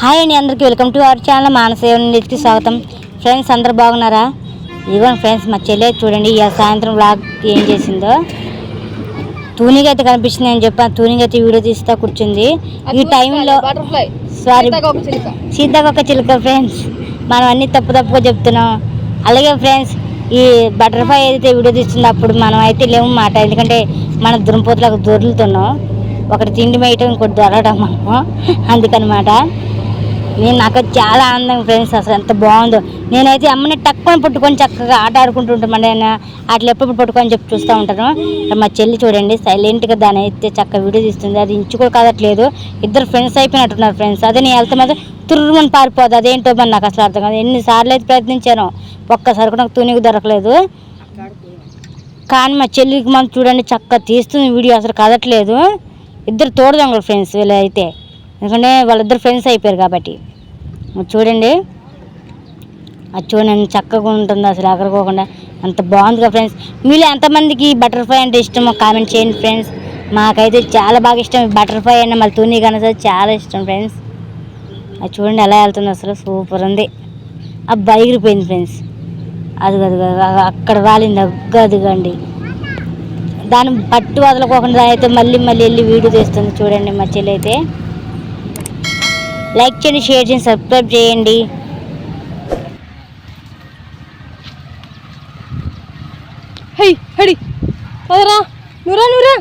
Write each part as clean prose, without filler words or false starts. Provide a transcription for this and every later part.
Hi అండి, అందరికీ welcome to our channel మానసేవకి స్వాగతం. ఫ్రెండ్స్ అందరు బాగున్నారా? ఇదిగోండి ఫ్రెండ్స్, మా చెల్లె చూడండి ఇక సాయంత్రం వ్లాగ్ ఏం చేసిందో. తూనిగా అయితే కనిపిస్తుంది అని చెప్పి తూనిగా అయితే వీడియో తీస్తా కూర్చుంది. ఈ టైంలో సారీ సీతాకొక చిలుక ఫ్రెండ్స్, మనం అన్నీ తప్పుగా చెప్తున్నాం. అలాగే ఫ్రెండ్స్, ఈ బటర్ఫ్లై ఏదైతే వీడియో తీస్తుందో అప్పుడు మనం అయితే లేము మాట, ఎందుకంటే మన దురంపోతులకు దొరుకుతున్నాం. ఒకటి తిండి మేయటం, ఇంకోటి దొరకడం మనము, అందుకనమాట. నాకు చాలా ఆనందం ఫ్రెండ్స్, అసలు ఎంత బాగుందో. నేనైతే అమ్మని టక్కుని పట్టుకొని చక్కగా ఆట ఆడుకుంటుంటామండి. అట్లా ఎప్పుడు పట్టుకొని చెప్పి చూస్తూ ఉంటాను. మా చెల్లి చూడండి సైలెంట్గా దాని అయితే చక్కగా వీడియో తీస్తుంది. అది ఇంచు కూడా కదట్లేదు. ఇద్దరు ఫ్రెండ్స్ అయిపోయినట్టున్నారు ఫ్రెండ్స్. అదే నేను వెళ్తే మాత్రం తుర్రుమని పారిపోదు. అదేంటో మరి నాకు అసలు అర్థం కాదు. ఎన్నిసార్లు అయితే ప్రయత్నించాను, ఒక్కసారి కూడా నాకు తూనికి దొరకలేదు. కానీ మా చెల్లికి మనం చూడండి చక్కగా తీస్తుంది వీడియో, అసలు కదట్లేదు. ఇద్దరు తోడుదొంగలు ఫ్రెండ్స్ వీళ్ళు అయితే, ఎందుకంటే వాళ్ళిద్దరు ఫ్రెండ్స్ అయిపోయారు కాబట్టి. చూడండి అది చూడండి చక్కగా ఉంటుంది, అసలు ఎగరకోకుండా అంత బాగుందిగా ఫ్రెండ్స్. మీలో ఎంతమందికి బటర్ఫ్లై అంటే ఇష్టమో కామెంట్ చేయండి ఫ్రెండ్స్. మాకైతే చాలా బాగా ఇష్టం బటర్ఫ్లై అయినా, మళ్ళీ తూనీ కానీ చాలా ఇష్టం ఫ్రెండ్స్. అది చూడండి ఎలా వెళ్తుంది, అసలు సూపర్ ఉంది. అబ్బా ఎగిరిపోయింది ఫ్రెండ్స్, అది అక్కడ వాలింది అదిగండి. దాన్ని పట్టు వదలకోకుండా అయితే మళ్ళీ వెళ్ళి వీడియో తీస్తుంది. చూడండి మా చెల్లి అయితే. లైక్ చేయండి, షేర్ చేయండి, సబ్స్క్రైబ్ చేయండి. హై హడి అదరా నువ్వురా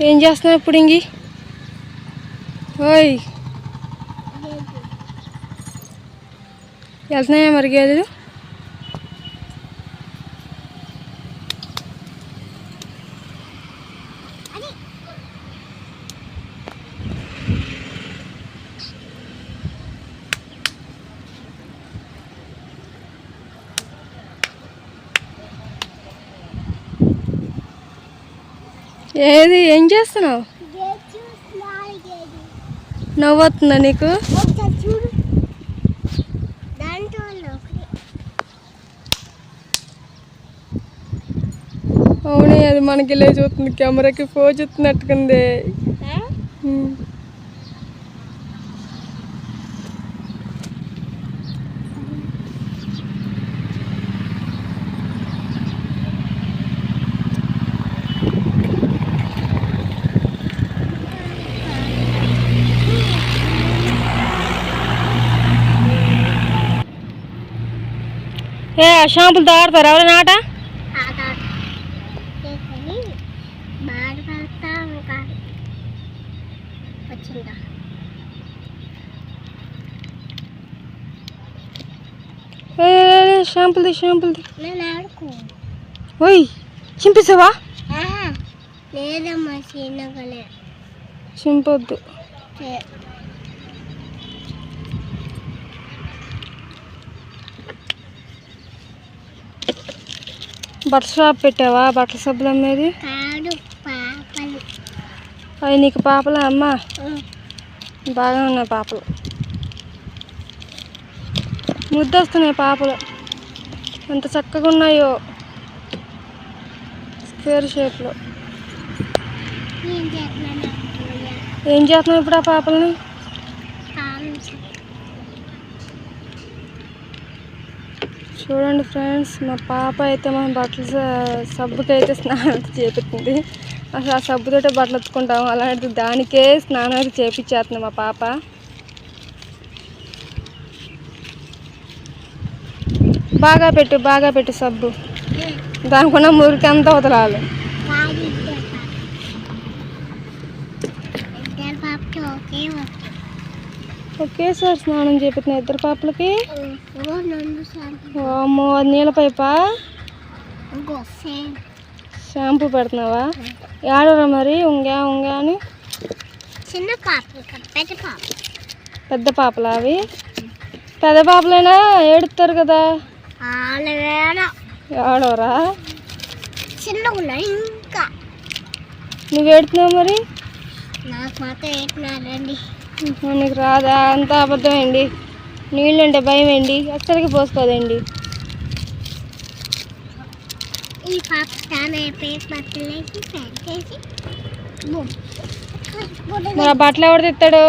ఏం చేస్తున్నావు ఇప్పుడు? ఇంగి ఓయ్ వెళ్తున్నాయా మరి గేదెలు? ఏది ఏం చేస్తున్నావు? నవ్వుతుందా నీకు? అవునే, అది మనకి ఇలా చూస్తుంది, కెమెరాకి ఫోన్ చూస్తున్నట్టుకుంది. ఏ షాంపులతో ఆడతారు ఎవరైనా ఆట? షాంపుల్ది ఓయ్ చింపేసావా? చింపొద్దు. బట్టల షాప్ పెట్టావా? బట్టల సబ్బులు అమ్మేది. అవి నీకు పాపలా అమ్మా? బాగా ఉన్నాయి పాపలు, ముద్దొస్తున్నాయి పాపలు, ఎంత చక్కగా ఉన్నాయో స్క్వేర్ షేప్లో. ఏం చేస్తున్నావు ఇప్పుడు ఆ పాపల్ని? చూడండి ఫ్రెండ్స్, మా పాప అయితే మన బట్టల సబ్బుకి అయితే స్నానం చేపిస్తుంది. అసలు ఆ సబ్బుతోటే బట్టలు ఎత్తుకుంటాము, అలాంటిది దానికే స్నానం అయితే చేపించేస్తుంది మా పాప. బాగా పెట్టు సబ్బు, దానికున్న మురికి అంతా వదలాలి. ఒకేసారి స్నానం చేపిస్తున్నా ఇద్దరు పాపలకి. అమ్మో, అది నీళ్ళ పైపా? షాంపూ పెడుతున్నావా? ఏడరా మరి ఉంగా అని? చిన్న పాపలు పెద్ద పాప పెద్ద పాపలా అవి? పెద్ద పాపలైనా ఏడుస్తారు కదా. ఏడవరా? చిన్నగా ఇంకా నువ్వు ఏడుతున్నావు మరి? నాకు మాత్రం ఏడుతున్నారండి. నీకు రాదా? అంత అబద్ధమేండి. నీళ్ళు అంటే భయం ఏంటి? అస్సలకి పోసుకోదండి. ఈ పాప స్నానం అయిపోయి బట్టలేసి ప్యాంట్ వేసి మరి ఆ బట్టలు ఎవరు తెస్తాడు?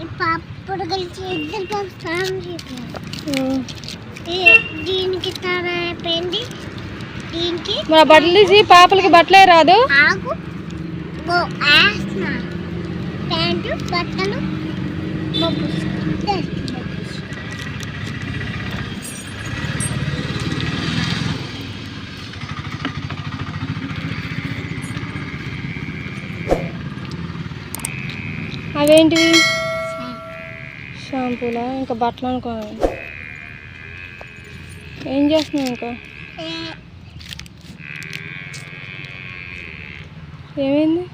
ఈ పాప కలిసి ఇద్దరు పాప స్నానం చేస్తున్నారు. దీనికి స్నానం అయిపోయింది. దీనికి మరి ఆ బట్టలు తీసి పాపలకి బట్టలే రాదు. ఆగు ప్యాంటు బట్టలు అవేంటివి? షాంపూలా? ఇంకా బట్టలు అనుకోవాలి. ఏం చేస్తున్నావు ఇంకా? ఏమైంది?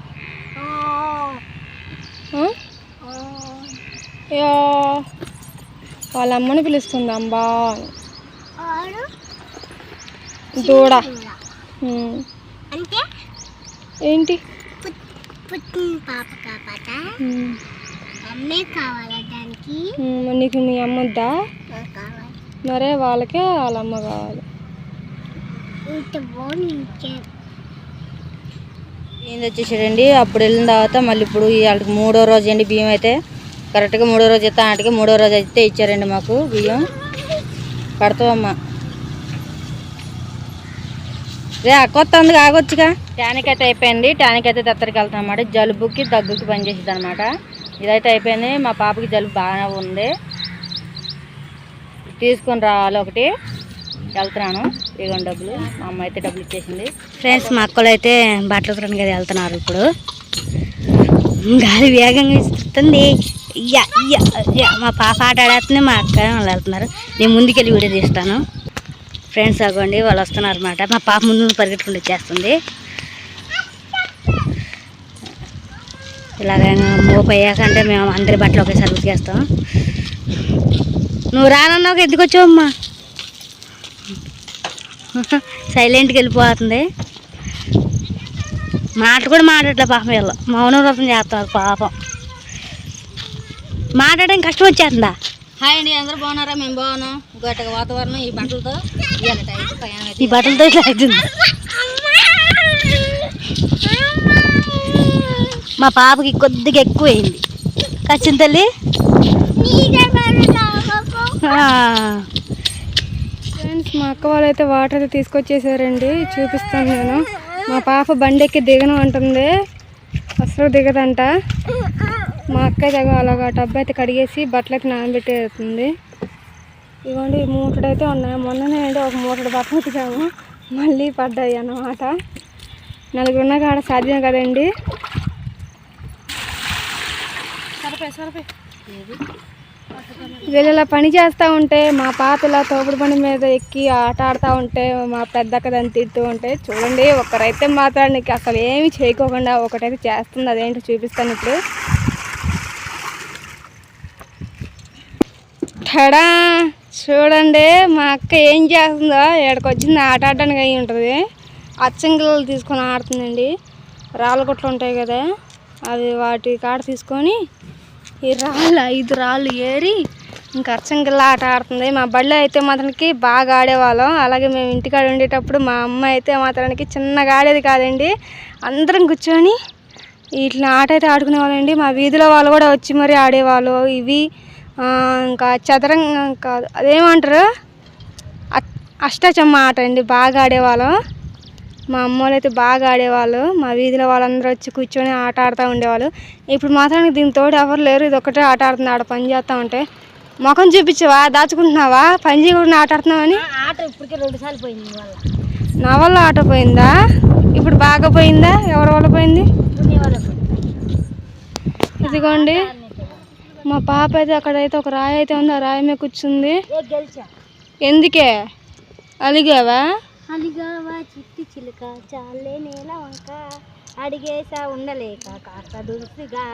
వాళ్ళ అమ్మని పిలుస్తుంది అంబా దూడ. అంటే ఏంటి? పుట్టిన పాప కాపాట అమ్మే కావాలా దానికి? నీకు మీ అమ్మ వద్దా? కావాలి. మరే వాళ్ళకే వాళ్ళ అమ్మ కావాలి. ఏంది వచ్చేసాడండి. అప్పుడు వెళ్ళిన తర్వాత మళ్ళీ ఇప్పుడు వాళ్ళకి 3వ రోజు అండి. బియ్యం అయితే కరెక్ట్గా 3వ రోజు ఇస్తా ఆటకి 3వ రోజు అయితే ఇచ్చారండి మాకు బియ్యం. పడతావమ్మా రే కొత్త అందుకు ఆగొచ్చుగా. టానిక్ అయితే అయిపోయింది. టానిక్ అయితే దత్తరికి వెళ్తాం అన్నమాట. జలుబుకి దగ్గుకి పనిచేసేది అనమాట. ఇదైతే అయిపోయింది. మా పాపకి జలుబు బాగానే ఉంది. తీసుకొని రావాలి ఒకటి. వెళ్తున్నాను. ఇదిగోండి డబ్బులు. మా అమ్మ అయితే డబ్బులు ఇచ్చేసింది. ఫ్రెండ్స్ మా అక్కలు అయితే బట్టలు ఉతకడానికి కదా వెళ్తున్నారు. ఇప్పుడు గాలి వేగంగా ఇస్తుంది. మా పాప ఆట ఆడేస్తుంది. మా అక్క వాళ్ళు వెళ్తున్నారు. నేను ముందుకెళ్ళి వీడియో తీస్తాను. ఫ్రెండ్స్ అవ్వండి వాళ్ళు వస్తున్నారు అనమాట. మా పాప ముందు పరిగెట్టుకుంటూ వచ్చేస్తుంది. ఇలాగ మోపయ్యాక అంటే మేము అందరి బట్టలు ఒకేసారి ఉతికేస్తాం. నువ్వు రానన్నావు ఎందుకు వచ్చావమ్మా? సైలెంట్గా వెళ్ళిపోతుంది. మాట కూడా మాట్లాడలే పాపం. వీళ్ళు మౌనం వ్రతం చేస్తారు పాపం. మాట్లాడడం కష్టం వచ్చేస్తుందా? హాయ్ అండి, అందరూ బాగున్నారా? మేము బాగున్నాం. గట్టిగా వాతావరణం ఈ బట్టలతో ఈ బట్టలతో ఇట్లా అవుతుంది. మా పాపకి కొద్దిగా ఎక్కువైంది. కచ్చిన తల్లి. ఫ్రెండ్స్ మా అక్క వాళ్ళు అయితే వాటర్ అయితే తీసుకొచ్చేసారండి. చూపిస్తాను నేను. మా పాప బండి ఎక్కి దిగను అంటుంది. అసలు దిగదంట. మా అక్క దగ్గర అలాగా టబ్బు అయితే కడిగేసి బట్టలు అయితే నానబెట్టేస్తుంది. ఇవ్వండి మూటడు అయితే ఉన్నాయి. మొన్ననే అండి ఒక మూటడు బట్టలు ఉతికాము. మళ్ళీ పడ్డాయి అన్నమాట. 4 ఉన్న కాడ సాధ్యం కదండి. వీళ్ళు ఇలా పని చేస్తూ ఉంటే మా పాప ఇలా తోపుడు బండి మీద ఎక్కి ఆట ఆడుతూ ఉంటే మా పెద్దక్క దాన్ని తిడుతూ ఉంటే చూడండి. ఒకరైతే మాత్రం నీకు అసలు ఏమి చేయకోకుండా ఒకటైతే చేస్తుంది. అదేంటో చూపిస్తాను ఇప్పుడు. టడా చూడండి మా అక్క ఏం చేస్తుందో. ఎక్కడికి వచ్చింది ఆట ఆడడానికి అయి ఉంటుంది. అచ్చంగిల్లలు తీసుకొని ఆడుతుందండి. రాళ్ళ గుట్లు ఉంటాయి కదా అవి వాటి కాడ తీసుకొని ఈ 5 రాళ్ళు ఏరి ఇంకా అచ్చంగిల్ల ఆట ఆడుతుంది. మా బడిలో అయితే మాత్రానికి బాగా ఆడేవాళ్ళం. అలాగే మేము ఇంటికాడ ఉండేటప్పుడు మా అమ్మ అయితే మాత్రానికి చిన్నగా ఆడేది కాదండి. అందరం కూర్చొని ఇట్లా ఆట అయితే ఆడుకునేవాళ్ళండి. మా వీధిలో వాళ్ళు కూడా వచ్చి మరీ ఆడేవాళ్ళు. ఇవి ఇంకా చదరంగం కాదు అదేమంటారు అష్టాచమ్మ ఆట అండి. బాగా ఆడేవాళ్ళం. మా అమ్మ వాళ్ళు అయితే బాగా ఆడేవాళ్ళు. మా వీధిలో వాళ్ళందరూ వచ్చి కూర్చొని ఆట ఆడుతూ ఉండేవాళ్ళు. ఇప్పుడు మాత్రానికి దీని తోడు ఎవరు లేరు. ఇది ఒక్కటే ఆట ఆడుతుంది. ఆడ పని చేస్తూ ఉంటే ముఖం చూపించావా? దాచుకుంటున్నావా? పని చేయకుండా ఆట ఆడుతున్నావని. ఆట ఇప్పటికే 2 సార్లు పోయింది. నా వల్ల ఆట పోయిందా? ఇప్పుడు బాగా పోయిందా? ఎవరి వల్ల పోయింది? ఇదిగోండి మా పాప అయితే అక్కడైతే ఒక రాయి అయితే ఉంది. ఆ రాయి మీద కూర్చుంది. ఎందుకే అలిగావా? అలిగావా చిట్టి చిలుక చాలే నేల వంక అడిగేసా ఉండలేక కాస్త దురుసుగా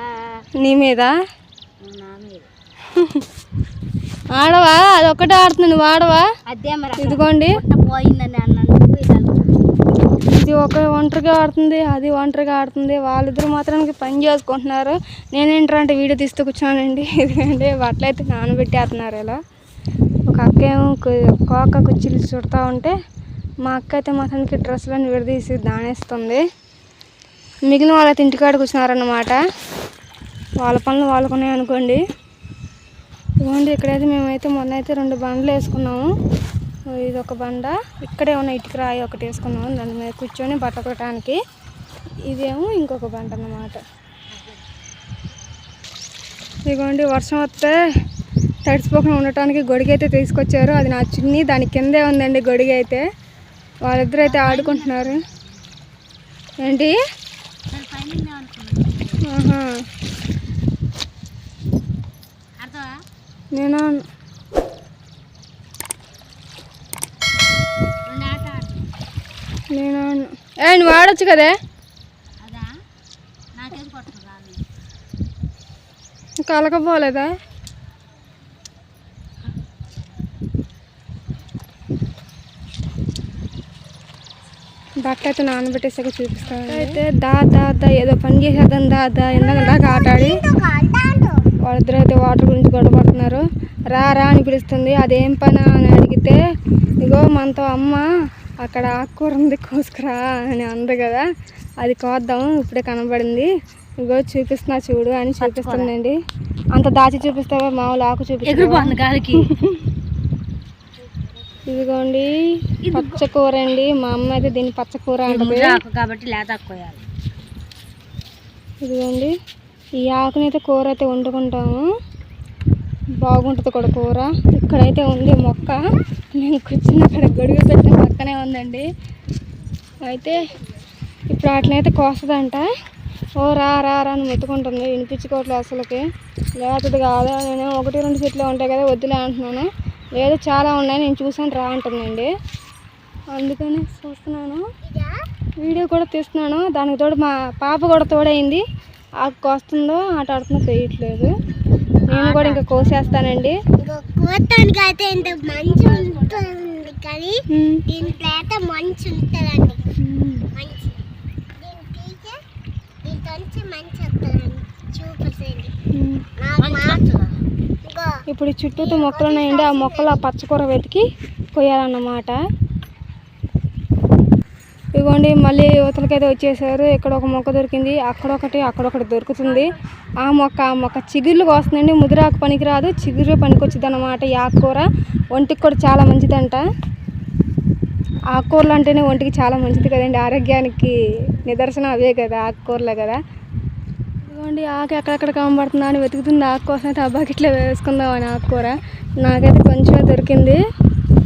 నీ మీద నా మీద ఆడవా? అది ఒక్కటే ఆడుతుంది, నువ్వు ఆడవా? అదే మరి ఇదిగోండి పోయిందని అన్నందుకు ఇది ఒక ఒంటరిగా ఆడుతుంది, అది ఒంటరిగా ఆడుతుంది. వాళ్ళిద్దరు మాత్రానికి పని చేసుకుంటున్నారు. నేనేంటంటే వీడియో తీస్తూ కూర్చోనండి. ఎందుకంటే బట్టలు అయితే నానబెట్టేస్తున్నారు. ఇలా ఒక అక్క ఏమో కోక కుర్చీలు చుడతా ఉంటే మా అక్క అయితే మాత్రానికి డ్రెస్సులను విడదీసి దానేస్తుంది. మిగిలిన వాళ్ళైతే ఇంటికాడ కూర్చున్నారన్నమాట. వాళ్ళ పనులు వాళ్ళకున్నాయి అనుకోండి. ఇదిగోండి ఇక్కడైతే మేమైతే మొన్న అయితే 2 బండ్లు వేసుకున్నాము. ఇది ఒక బండ, ఇక్కడే ఉన్న ఇటుక రాయి ఒకటి వేసుకున్నాము దాని మీద కూర్చొని బట్ట కొట్టడానికి. ఇదేమో ఇంకొక బండ అన్నమాట. ఇదిగోండి వర్షం వస్తే తడిసిపోకుండా ఉండటానికి గొడుగు అయితే తీసుకొచ్చారు. అది నా చున్నీ, దాని కిందే ఉందండి గొడుగు అయితే. వాళ్ళిద్దరు అయితే ఆడుకుంటున్నారు. ఏంటి? నేను నువ్వు ఆడొచ్చు కదే. కలకపోలేదా? బట్టలు అయితే నానబెట్టేసాక చూపిస్తాను. అయితే దా ఏదో పని చేసేద్దాం దా ఎందాక ఆటాడి వాళ్ళిద్దరు అయితే వాటర్ గురించి గొడవ పడుతున్నారు. రా అని పిలుస్తుంది. అదేం పని అని అడిగితే ఇగో మనతో అమ్మ అక్కడ ఆకుకూర ఉంది కోసుకురా అని అంది కదా, అది కోద్దాం ఇప్పుడే కనబడింది, ఇగో చూపిస్తున్నా చూడు అని చూపిస్తుందండి. అంత దాచి చూపిస్తావా? మామూలు ఆకు చూపిస్తుంది గాలికి. ఇదిగోండి పచ్చకూర అండి. మా అమ్మ అయితే దీన్ని పచ్చకూర అంటుంది కాబట్టి లేత కోయాలి. ఇదిగోండి ఈ ఆకునైతే కూర అయితే వండుకుంటాము, బాగుంటుంది కూడా కూర. ఇక్కడైతే ఉంది మొక్క, నేను కూర్చుని అక్కడ గొడుగు పెట్టిన పక్కనే ఉందండి. అయితే ఇప్పుడు వాటినైతే కోస్తుందంట. ఓ రా అని మెత్తుకుంటుంది, వినిపించుకోవట్లేదు అసలుకి. లేకపోతే కాదు, నేను 1-2 చెట్లు ఉంటాయి కదా వద్దులే అంటున్నాను. లేదు చాలా ఉన్నాయి, నేను చూసాను రా అంటుందండి. అందుకని చూస్తున్నాను, వీడియో కూడా తీస్తున్నాను. దానికి తోడు మా పాప కూడా తోడైంది. ఆకు కోస్తుందో ఆట ఆడుతుందో తెలియట్లేదు. నేను కూడా ఇంకా కోసేస్తానండి. కోతానికి అయితే ఇంత మంచి ఉంటుంది కానీ దీంట్లో అయితే మంచి ఉంటుందండి. మంచి దీంతో మంచి వస్తుందండి. చూపిస్తుంది. ఇప్పుడు చుట్టూతో మొక్కలు ఉన్నాయండి. ఆ మొక్కలు ఆ పచ్చకూర వెతికి కొయ్యాలన్నమాట. ఇదిగోండి మళ్ళీ యువతలకైతే వచ్చేసారు. ఇక్కడ ఒక మొక్క దొరికింది, అక్కడొకటి దొరుకుతుంది. ఆ మొక్క చిగుర్లు వస్తుందండి. ముదిరాకు పనికిరాదు, చిగురు పనికొచ్చిద్ది అన్నమాట. ఈ ఆకుకూర ఒంటికి కూడా చాలా మంచిదంట. ఆకుకూరలు అంటేనే ఒంటికి చాలా మంచిది కదండి, ఆరోగ్యానికి నిదర్శనం అవే కదా, ఆకుకూరలే కదా. ఇదిగోండి ఆకు ఎక్కడెక్కడ కనబడుతుందా అని వెతుకుతుంది. ఆకు కోసం అయితే ఆ బకెట్లో వేసుకుందామని ఆకుకూర. నాకైతే కొంచెమే దొరికింది.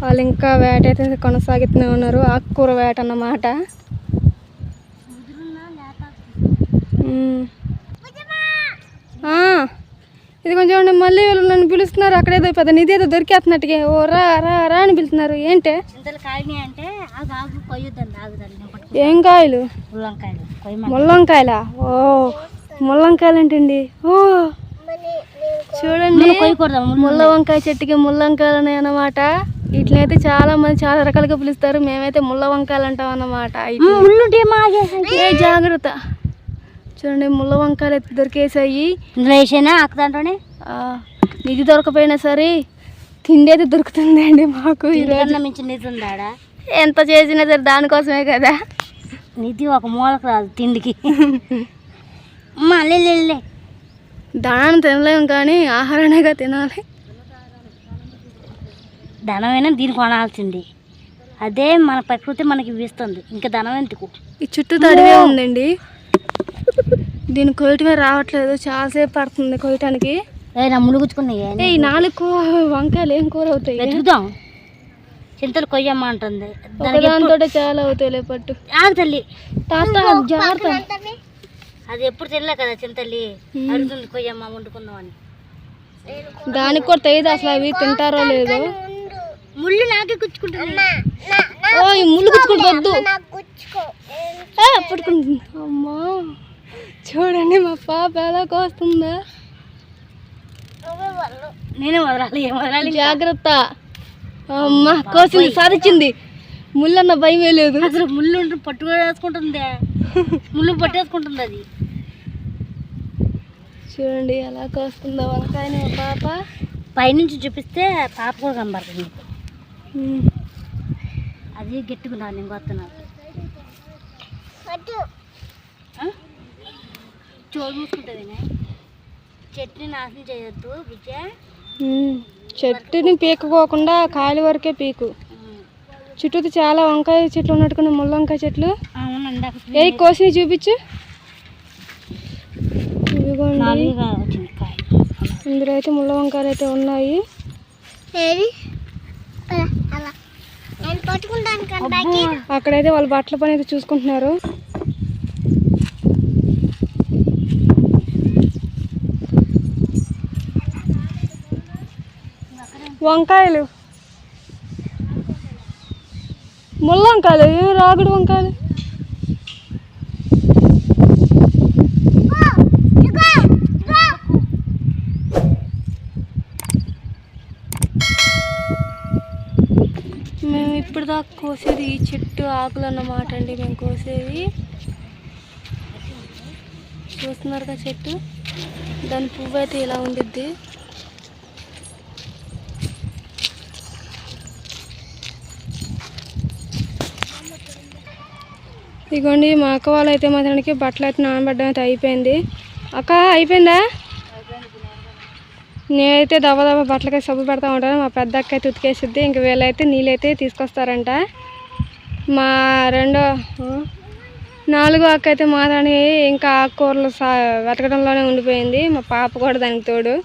వాళ్ళు ఇంకా వేట అయితే కొనసాగుతూనే ఉన్నారు, ఆకుకూర వేట అన్నమాట. ఇది కొంచెం మళ్ళీ వీళ్ళు నన్ను పిలుస్తున్నారు. అక్కడేదో పెద్ద నిధి ఏదో దొరికేస్తున్నట్టుగా ఓ రా అని పిలుస్తున్నారు. ఏంటి ఏం కాయలు? ముల్లంకాయలా? ఓ ముల్లంకాయలు ఏంటండి? ఓ చూడండి, ముల్ల వంకాయ చెట్టుకి ముల్లంకాయలు ఉన్నాయి అన్నమాట. వీటినైతే చాలా మంది చాలా రకాలుగా పిలుస్తారు. మేమైతే ముల్ల వంకాయలు అంటాం అన్నమాట. ఏ జాగ్రత్త. చూడండి ముల్ల వంకాయలు అయితే దొరికేసాయి. నిధి దొరకపోయినా సరే తిండి అయితే దొరుకుతుంది అండి మాకు. ఎంత చేసినా సరే దానికోసమే కదా. నిధి ఒక మూలకు రాదు తిండికి. ధనాన్ని తినలేము కానీ ఆహారాన్నిగా తినాలి. ధనమైనా దీన్ని కొనాల్సింది, అదే మన ప్రకృతి మనకి ఇస్తుంది. ఇంకా ధనం ఎందుకు? ఈ చుట్టూ అడవే ఉందండి. దీన్ని కొయ్యటమే రావట్లేదు, చాలాసేపు పడుతుంది కొయ్యటానికి. ములుగుచ్చుకున్నాయి. ఈ 4 వంకాయలు ఏం కూర అవుతాయి? వెతుకుదాం. చింతలు కొయ్యమ్మ అంటుంది, దాంతో చాలా అవుతాయి. పట్టు తల్లి తాత జాగ్రత్త. అది ఎప్పుడు తినలే కదా చింతల్లి, అడుగుతుంది కొయ్యమ్మ వండుకుందాం అని. దానికి కూడా తెలియదు అసలు అవి తింటారో లేదో. ముళ్ళు నాకే గుచ్చుకుంటుంది. ఓ ఈ ముళ్ళు గుచ్చుకుంటూ వద్దు. తెచ్చుకో పట్టుకుంటుంది. అమ్మా చూడండి మా పాప ఎలా కోస్తుందా. నేనే వదలాలి, ఏం వదలాలి? జాగ్రత్త. అమ్మా కోసింది, సాధించింది. ముళ్ళన్న భయమే లేదు. అసలు ముళ్ళు పట్టుకోవేసుకుంటుంది, ముళ్ళు పట్టేసుకుంటుంది అది. చూడండి ఎలా కోస్తుందో వంకాయని మా పాప. పైనుంచి చూపిస్తే పాప కూడా కనబడుతుంది. అది గట్టిగున్నాను నేను కొత్తనాను. చోటు మూసుకుంటుంది. చెట్టుని నాశనం చేయొద్దు బుజ్జ. చెట్టుని పీకపోకుండా కాయల వరకే పీకు. చుట్టూ చాలా వంకాయ చెట్లు ఉన్నట్టుకున్న ముళ్ళ వంకాయ చెట్లు. ఏ కోసిని చూపించు. ఇదిగోండి ఇందులో అయితే ముళ్ళ వంకాయలు అయితే ఉన్నాయి. అక్కడైతే వాళ్ళు బట్టల పని అయితే చూసుకుంటున్నారు. వంకాయలు, ముళ్ళ వంకాయలు, ఏం రాగుడు వంకాయలు. మేము ఇప్పుడు దాకా కోసేది ఈ చెట్టు ఆకులు అన్నమాట అండి. మేము కోసేది చూస్తున్నారుగా చెట్టు, దాని పువ్వు అయితే ఇలా ఉండిద్ది. ఇదిగోండి మా అక్క వాళ్ళు అయితే మాత్రానికి బట్టలు అయితే నానబెట్టడం అయితే అయిపోయింది. అక్క అయిపోయిందా? నేనైతే దబ బట్టలకైతే సబ్బు పెడతా ఉంటాను. మా పెద్ద అక్క అయితే ఉతికేసిద్ది. ఇంక వీళ్ళైతే నీళ్ళైతే తీసుకొస్తారంట. మా నాలుగో అక్క అయితే మాత్రానికి ఇంకా ఆకుకూరలు వెతకడంలోనే ఉండిపోయింది. మా పాప కూడా దానికి తోడు.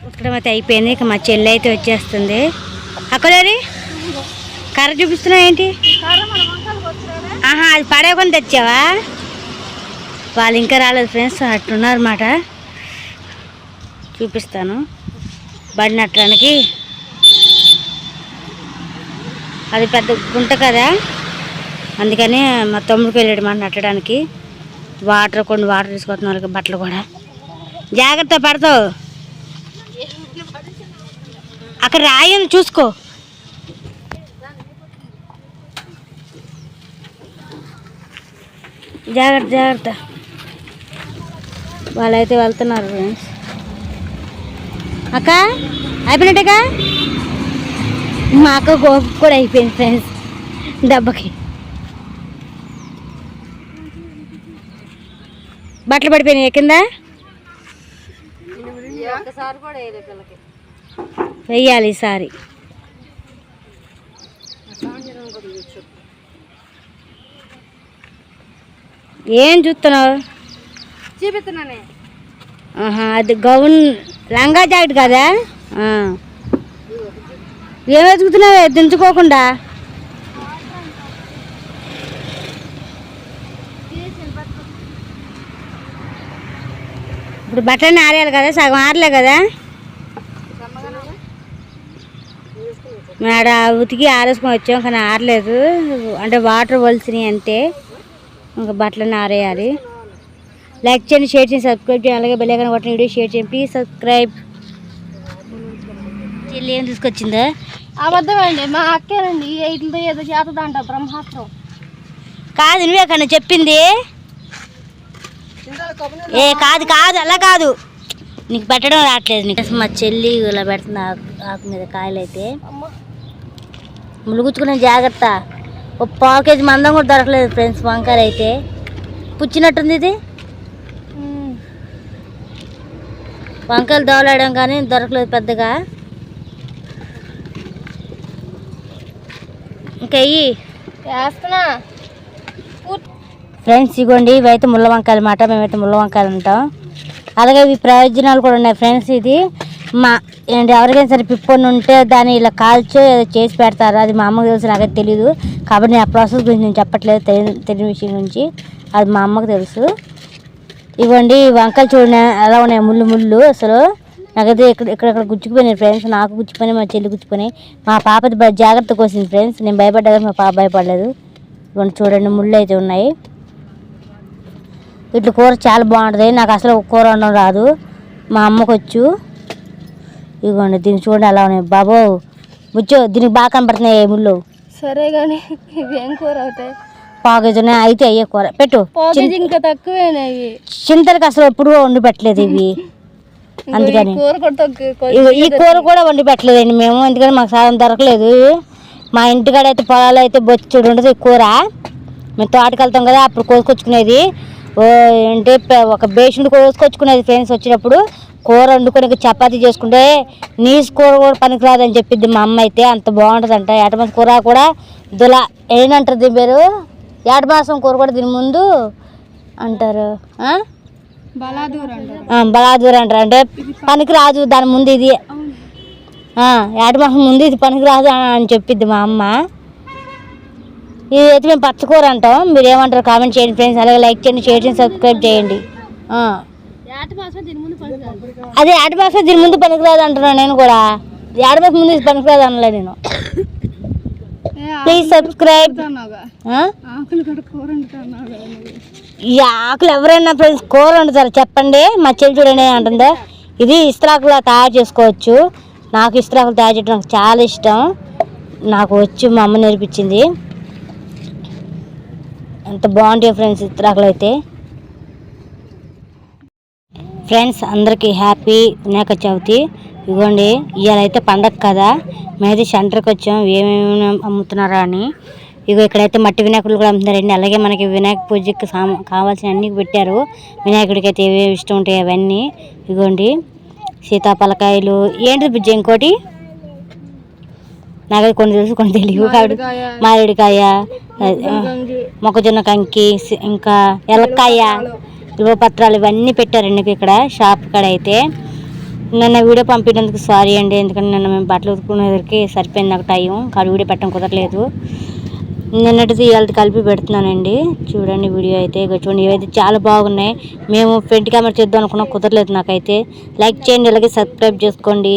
ఉతకడం అయితే అయిపోయింది. ఇక మా చెల్లి అయితే వచ్చేస్తుంది. అక్కడేది కర్ర చూపిస్తున్నావు ఏంటి? ఆహా, అది పడేకొని తెచ్చావా? వాళ్ళు ఇంకా రాలేదు ఫ్రెండ్స్, అట్టున్నారన్నమాట. చూపిస్తాను. బడి నట్టడానికి అది పెద్ద గుంట కదా, అందుకని మా తమ్ముడికి వెళ్ళాడు మాట నట్టడానికి. కొన్ని వాటర్ తీసుకొస్తున్న వాళ్ళకి బట్టలు కూడా జాగ్రత్త పడతావు. అక్కడ రాయని చూసుకో. జాగ్రత్త. వాళ్ళైతే వెళ్తున్నారు ఫ్రెండ్స్. అక్క అయిపోయినట్టుగా మా అక్క గోపు కూడా అయిపోయింది ఫ్రెండ్స్ దెబ్బకి. బట్టలు పడిపోయినాయి కింద. వెయ్యాలి ఈసారి. ఏం చూస్తున్నావు? చూపిస్తున్నానే. అది గౌన్ లంగా జాకెట్ కదా. ఏం వెతుకుతున్నావే దించుకోకుండా? ఇప్పుడు బట్టలన్నీ ఆరేయాలి కదా, సగం ఆరలే కదా. ఆడ ఉతికి ఆరేసుకొని వచ్చాం కానీ ఆరలేదు, అంటే వాటర్ వలిసినాయి అంతే. ఇంకా బట్టలన్నీ ఆరేయాలి. లైక్ చేయండి, షేర్ చేయండి, సబ్స్క్రైబ్ చేయండి. అలాగే బెల్ ఐకాన్ కొట్టండి. వీడియో షేర్ చేయండి, ప్లీజ్ సబ్స్క్రైబ్. చెల్లి ఏం తీసుకొచ్చిందా? అబద్ధమండి, మా అక్కేనండి. వీటితో ఏదో చేతదంట బ్రహ్మాస్త్రం. కాదు నువ్వే కానీ చెప్పింది. కాదు అలా కాదు, నీకు పెట్టడం రావట్లేదు నీకు. మా చెల్లి ఇలా పెడుతుంది ఆకు మీద కాయలు అయితే. ములుగుచ్చుకునే జాగ్రత్త. ఒక 1/4 కేజీ మందం కూడా దొరకలేదు ఫ్రెండ్స్. వంకాయలు అయితే పుచ్చినట్టుంది. ఇది వంకాయలు దోలాడాం కానీ దొరకలేదు పెద్దగా. ఇంకా వేస్తున్నా ఫ్రెండ్స్. ఇగోండి ఇవైతే ముళ్ళ వంకాయలు అన్నమాట. మేమైతే ముళ్ళ వంకాయలు అంటాం. అలాగే ఇవి ప్రయోజనాలు కూడా ఉన్నాయి ఫ్రెండ్స్. ఇది ఎవరికైనా సరే పిప్పొని ఉంటే దాన్ని ఇలా కాల్చో ఏదో చేసి పెడతారు. అది మా అమ్మకు తెలుసు, నాకైతే తెలీదు. కాబట్టి నేను ఆ ప్రాసెస్ గురించి నేను చెప్పట్లేదు, తెలియని విషయం గురించి. అది మా అమ్మకు తెలుసు. ఇవ్వండి వంకాయలు చూడండి ఎలా ఉన్నాయి, ముళ్ళు అసలు నాకైతే ఇక్కడ గుచ్చుకుపోయినాయి ఫ్రెండ్స్. నాకు గుచ్చుకుపోయినాయి, మా చెల్లి గుచ్చుకుపోయినాయి. మా పాపది జాగ్రత్తగా కోసింది ఫ్రెండ్స్. నేను భయపడ్డా కానీ మా పాప భయపడలేదు. ఇవ్వండి చూడండి, ముళ్ళు అయితే ఉన్నాయి. ఇట్లా కూర చాలా బాగుంటుంది. నాకు అసలు కూర వండడం రాదు, మా అమ్మకు వచ్చు. ఇదిగోండి దీనికి చూడండి అలా ఉన్నాయి. బాబో బుచ్చో, దీనికి బాగా కనపడుతున్నాయి ముళ్ళు. సరే కానీ ఇవి ఏం కూర అవుతాయి? పాకేజీ అయితే అయ్యే కూర పెట్టు. ఇంకా తక్కువేనాయి. చింతలకి అసలు ఎప్పుడు వండి పెట్టలేదు ఇవి, అందుకని ఈ కూర కూడా వండి పెట్టలేదండి మేము. ఎందుకని మాకు సాధనం దొరకలేదు. మా ఇంటికాడ అయితే పొలాలు అయితే బొచ్చుడు ఉంటుంది ఈ కూర. మేము తోటకి వెళ్తాం కదా, అప్పుడు కోసుకొచ్చుకునేది. అంటే ఒక బేషుడు కోసుకొచ్చుకునేది ఫ్రెండ్స్. వచ్చినప్పుడు కూర వండుకొని చపాతీ చేసుకుంటే నీసు కూర కూడా పనికిరాదని చెప్పిద్ది మా అమ్మ అయితే. అంత బాగుంటుందంట. ఏటమాసం కూర కూడా దుల ఏంటంటారు దీని పేరు, ఏటమాసం కూర కూడా దీని ముందు అంటారు, బలాదూర్ అంటారు. అంటే పనికి రాదు దాని ముందు ఇది, ఏటమాసం ముందు ఇది పనికి రాదు అని చెప్పిద్ది మా అమ్మ. ఇది అయితే మేము పచ్చకూర అంటాం. మీరు ఏమంటారు కామెంట్ చేయండి ఫ్రెండ్స్. అలాగే లైక్ చేయండి, షేర్ చేయండి, సబ్స్క్రైబ్ చేయండి. అదే ఏటమాసం దీని ముందు పనికిరాదు అంటున్నాను నేను కూడా. ఏటమాసం ముందు ఇది పనికిరాదు అనలే నేను. Please subscribe. ఈ ఆకులు ఎవరైనా ఫ్రెండ్స్ కూర వండుతారు చెప్పండి. మా చెల్లి చూడండి అంటుందో. ఇది ఇస్త్రాకులా తయారు చేసుకోవచ్చు. నాకు ఇస్త్రాకులు తయారు చేయడం నాకు చాలా ఇష్టం. నాకు వచ్చి మా అమ్మ నేర్పించింది. ఎంత బాగుంటాయి ఫ్రెండ్స్ ఇస్త్రాకులు అయితే. ఫ్రెండ్స్ అందరికీ హ్యాపీ వినాయక చవితి. ఇదిగోండి ఇవాళ అయితే పండగ కదా, మేమైతే సెంటర్కి వచ్చాం ఏమేమి అమ్ముతున్నారా అని. ఇగో ఇక్కడైతే మట్టి వినాయకుడు కూడా అమ్ముతున్నారండి. అలాగే మనకి వినాయక పూజకి కావాల్సిన అన్నీ పెట్టారు. వినాయకుడికి అయితే ఏవేవి ఇష్టం ఉంటాయి అవన్నీ. ఇదిగోండి సీతాఫలకాయలు, ఏంటిది బుజ్జి ఇంకోటి నాకైతే కొన్ని తెలుసు కొన్ని తెలియవు కాబట్టి, మారేడుకాయ, మొక్కజొన్న కంకి, ఇంకా ఎలక్కాయ, పత్రాలు ఇవన్నీ పెట్టారండి ఇక్కడ షాప్ కాడ అయితే. నిన్న వీడియో పంపించినందుకు సారీ అండి. ఎందుకంటే నిన్న మేము బట్టలు ఉతుకునేసరికి సరిపోయింది నాకు టైం. కానీ వీడియో పెట్టడం కుదరలేదు. నిన్నటిది ఇవాళ కలిపి పెడుతున్నానండి. చూడండి వీడియో అయితే. చూడండి ఇవైతే చాలా బాగున్నాయి. మేము ఫ్రంట్ కెమెరా చేద్దాం అనుకున్నాం, కుదరలేదు నాకైతే. లైక్ చేయండి, అలాగే సబ్స్క్రైబ్ చేసుకోండి.